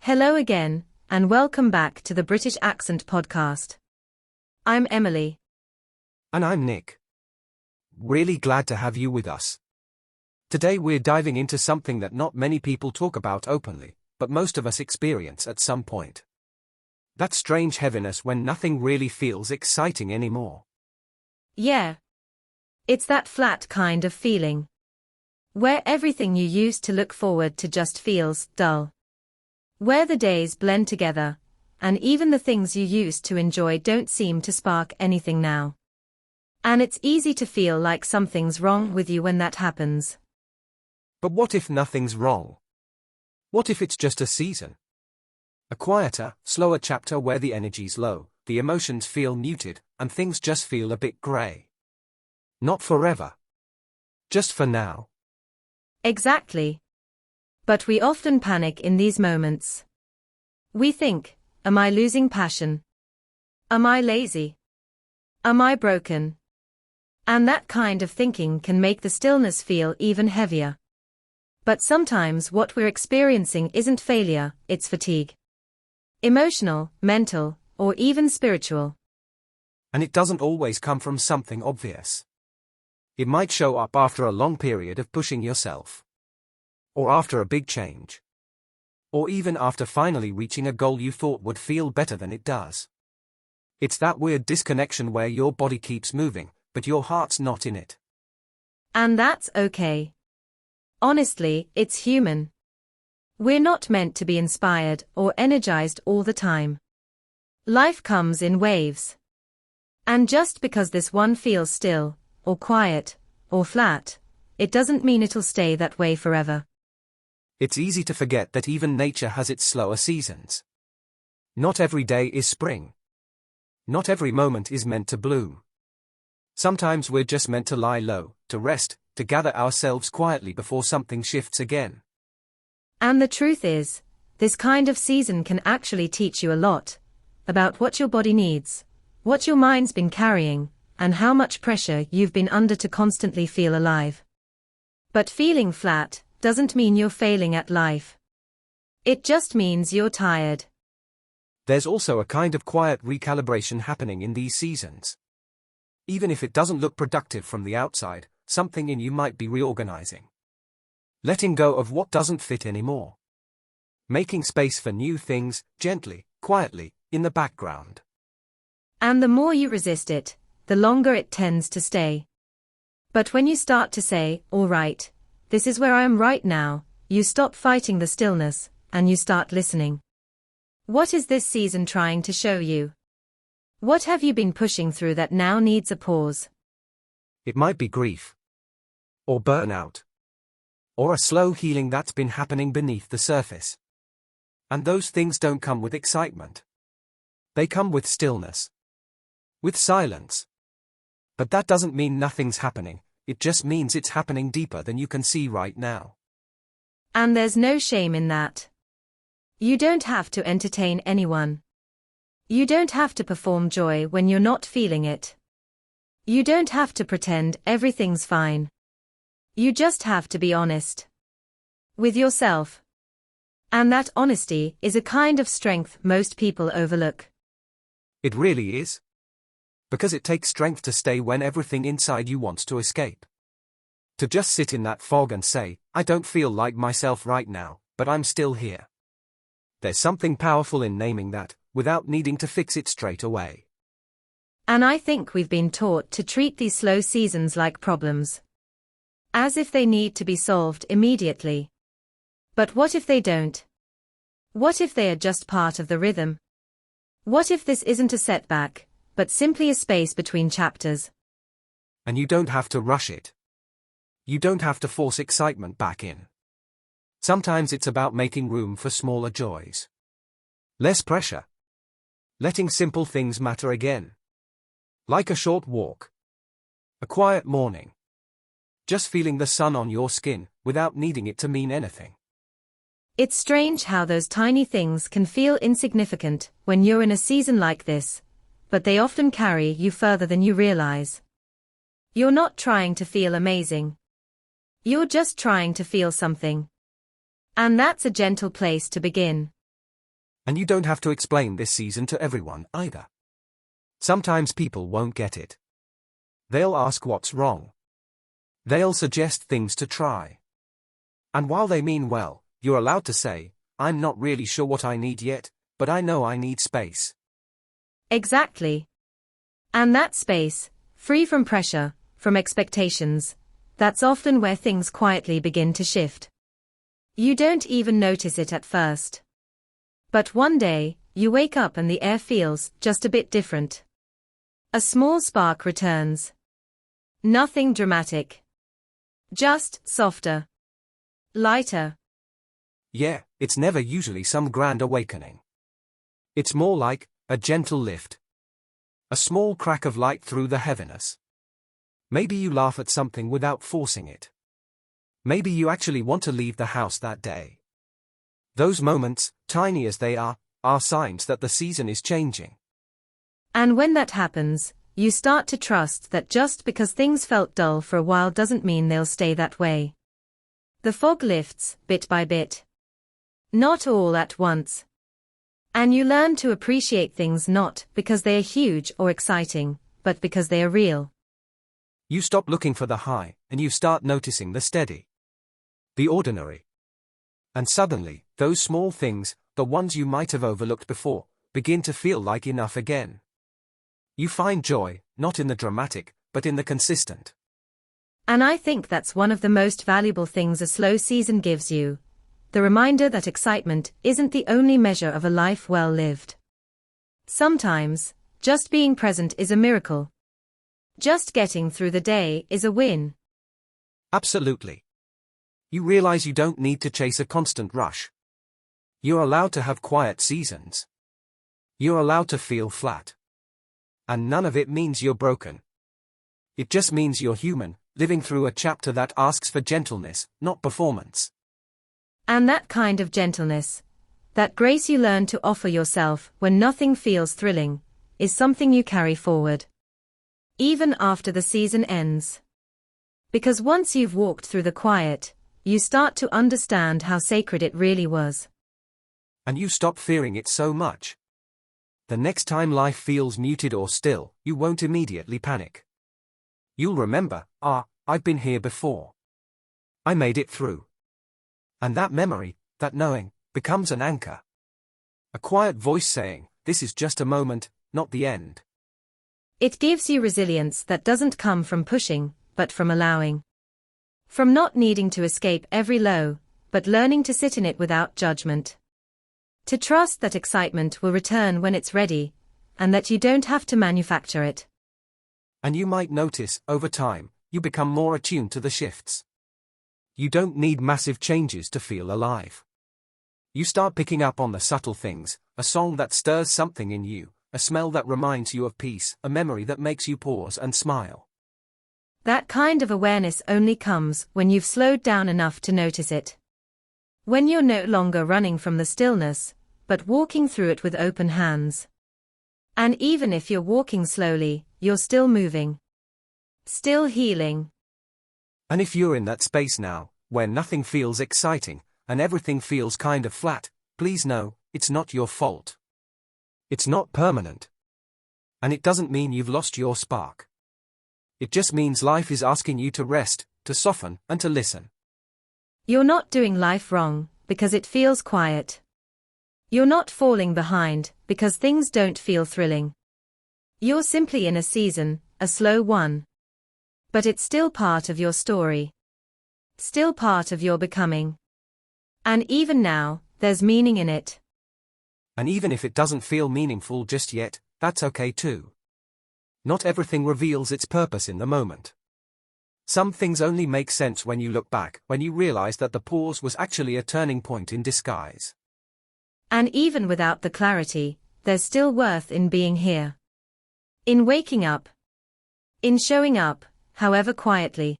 Hello again, and welcome back to the British Accent Podcast. I'm Emily. And I'm Nick. Really glad to have you with us. Today we're diving into something that not many people talk about openly, but most of us experience at some point. That strange heaviness when nothing really feels exciting anymore. Yeah. It's that flat kind of feeling, where everything you used to look forward to just feels dull. Where the days blend together, and even the things you used to enjoy don't seem to spark anything now. And it's easy to feel like something's wrong with you when that happens. But what if nothing's wrong? What if it's just a season? A quieter, slower chapter where the energy's low, the emotions feel muted, and things just feel a bit grey. Not forever. Just for now. Exactly. But we often panic in these moments. We think, am I losing passion? Am I lazy? Am I broken? And that kind of thinking can make the stillness feel even heavier. But sometimes what we're experiencing isn't failure, it's fatigue. Emotional, mental, or even spiritual. And it doesn't always come from something obvious. It might show up after a long period of pushing yourself. Or after a big change. Or even after finally reaching a goal you thought would feel better than it does. It's that weird disconnection where your body keeps moving, but your heart's not in it. And that's okay. Honestly, it's human. We're not meant to be inspired or energized all the time. Life comes in waves. And just because this one feels still, or quiet, or flat, it doesn't mean it'll stay that way forever. It's easy to forget that even nature has its slower seasons. Not every day is spring. Not every moment is meant to bloom. Sometimes we're just meant to lie low, to rest, to gather ourselves quietly before something shifts again. And the truth is, this kind of season can actually teach you a lot about what your body needs, what your mind's been carrying, and how much pressure you've been under to constantly feel alive. But feeling flat doesn't mean you're failing at life. It just means you're tired. There's also a kind of quiet recalibration happening in these seasons. Even if it doesn't look productive from the outside, something in you might be reorganizing. Letting go of what doesn't fit anymore. Making space for new things, gently, quietly, in the background. And the more you resist it, the longer it tends to stay. But when you start to say, all right, this is where I am right now, you stop fighting the stillness, and you start listening. What is this season trying to show you? What have you been pushing through that now needs a pause? It might be grief. Or burnout. Or a slow healing that's been happening beneath the surface. And those things don't come with excitement. They come with stillness. With silence. But that doesn't mean nothing's happening. It just means it's happening deeper than you can see right now. And there's no shame in that. You don't have to entertain anyone. You don't have to perform joy when you're not feeling it. You don't have to pretend everything's fine. You just have to be honest with yourself. And that honesty is a kind of strength most people overlook. It really is. Because it takes strength to stay when everything inside you wants to escape. To just sit in that fog and say, I don't feel like myself right now, but I'm still here. There's something powerful in naming that, without needing to fix it straight away. And I think we've been taught to treat these slow seasons like problems. As if they need to be solved immediately. But what if they don't? What if they are just part of the rhythm? What if this isn't a setback, but simply a space between chapters? And you don't have to rush it. You don't have to force excitement back in. Sometimes it's about making room for smaller joys. Less pressure. Letting simple things matter again. Like a short walk. A quiet morning. Just feeling the sun on your skin, without needing it to mean anything. It's strange how those tiny things can feel insignificant when you're in a season like this, but they often carry you further than you realize. You're not trying to feel amazing. You're just trying to feel something. And that's a gentle place to begin. And you don't have to explain this season to everyone either. Sometimes people won't get it. They'll ask what's wrong. They'll suggest things to try. And while they mean well, you're allowed to say, I'm not really sure what I need yet, but I know I need space. Exactly. And that space, free from pressure, from expectations, that's often where things quietly begin to shift. You don't even notice it at first. But one day, you wake up and the air feels just a bit different. A small spark returns. Nothing dramatic. Just softer. Lighter. Yeah, it's never usually some grand awakening. It's more like a gentle lift. A small crack of light through the heaviness. Maybe you laugh at something without forcing it. Maybe you actually want to leave the house that day. Those moments, tiny as they are signs that the season is changing. And when that happens, you start to trust that just because things felt dull for a while doesn't mean they'll stay that way. The fog lifts, bit by bit. Not all at once. And you learn to appreciate things not because they are huge or exciting, but because they are real. You stop looking for the high, and you start noticing the steady. The ordinary. And suddenly, those small things, the ones you might have overlooked before, begin to feel like enough again. You find joy, not in the dramatic, but in the consistent. And I think that's one of the most valuable things a slow season gives you. The reminder that excitement isn't the only measure of a life well lived. Sometimes, just being present is a miracle. Just getting through the day is a win. Absolutely. You realize you don't need to chase a constant rush. You're allowed to have quiet seasons. You're allowed to feel flat. And none of it means you're broken. It just means you're human, living through a chapter that asks for gentleness, not performance. And that kind of gentleness, that grace you learn to offer yourself when nothing feels thrilling, is something you carry forward. Even after the season ends. Because once you've walked through the quiet, you start to understand how sacred it really was. And you stop fearing it so much. The next time life feels muted or still, you won't immediately panic. You'll remember, I've been here before. I made it through. And that memory, that knowing, becomes an anchor. A quiet voice saying, this is just a moment, not the end. It gives you resilience that doesn't come from pushing, but from allowing. From not needing to escape every low, but learning to sit in it without judgment. To trust that excitement will return when it's ready, and that you don't have to manufacture it. And you might notice, over time, you become more attuned to the shifts. You don't need massive changes to feel alive. You start picking up on the subtle things, a song that stirs something in you, a smell that reminds you of peace, a memory that makes you pause and smile. That kind of awareness only comes when you've slowed down enough to notice it. When you're no longer running from the stillness, but walking through it with open hands. And even if you're walking slowly, you're still moving. Still healing. And if you're in that space now, where nothing feels exciting, and everything feels kind of flat, please know, it's not your fault. It's not permanent. And it doesn't mean you've lost your spark. It just means life is asking you to rest, to soften, and to listen. You're not doing life wrong, because it feels quiet. You're not falling behind, because things don't feel thrilling. You're simply in a season, a slow one. But it's still part of your story. Still part of your becoming. And even now, there's meaning in it. And even if it doesn't feel meaningful just yet, that's okay too. Not everything reveals its purpose in the moment. Some things only make sense when you look back, when you realize that the pause was actually a turning point in disguise. And even without the clarity, there's still worth in being here. In waking up. In showing up, however quietly.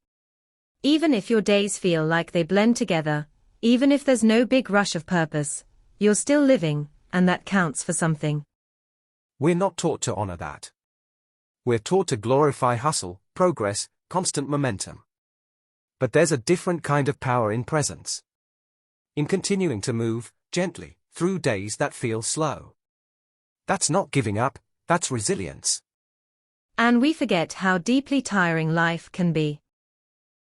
Even if your days feel like they blend together, even if there's no big rush of purpose, you're still living, and that counts for something. We're not taught to honor that. We're taught to glorify hustle, progress, constant momentum. But there's a different kind of power in presence. In continuing to move, gently, through days that feel slow. That's not giving up, that's resilience. And we forget how deeply tiring life can be.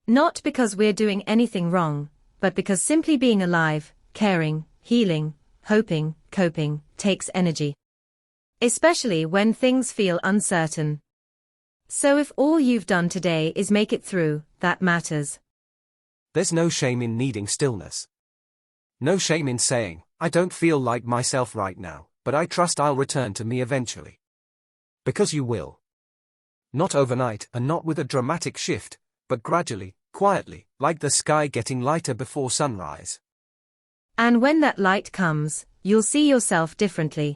Not because we're doing anything wrong, but because simply being alive, caring, healing, hoping, coping, takes energy. Especially when things feel uncertain. So if all you've done today is make it through, that matters. There's no shame in needing stillness. No shame in saying, I don't feel like myself right now, but I trust I'll return to me eventually. Because you will. Not overnight and not with a dramatic shift, but gradually, quietly, like the sky getting lighter before sunrise. And when that light comes, you'll see yourself differently.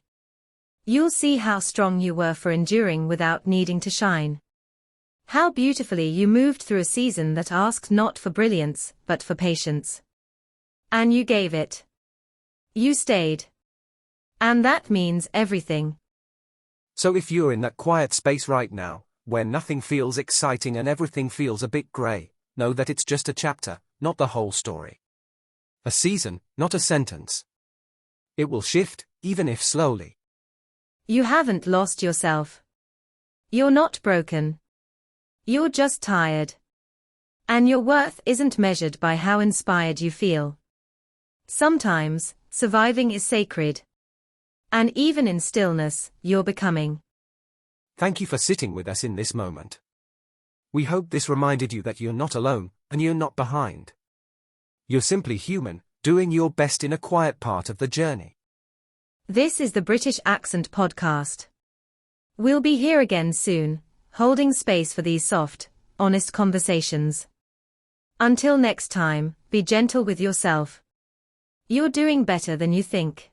You'll see how strong you were for enduring without needing to shine. How beautifully you moved through a season that asked not for brilliance, but for patience. And you gave it. You stayed. And that means everything. So if you're in that quiet space right now, where nothing feels exciting and everything feels a bit grey, know that it's just a chapter, not the whole story. A season, not a sentence. It will shift, even if slowly. You haven't lost yourself. You're not broken. You're just tired. And your worth isn't measured by how inspired you feel. Sometimes, surviving is sacred. And even in stillness, you're becoming. Thank you for sitting with us in this moment. We hope this reminded you that you're not alone, and you're not behind. You're simply human, doing your best in a quiet part of the journey. This is the British Accent Podcast. We'll be here again soon, holding space for these soft, honest conversations. Until next time, be gentle with yourself. You're doing better than you think.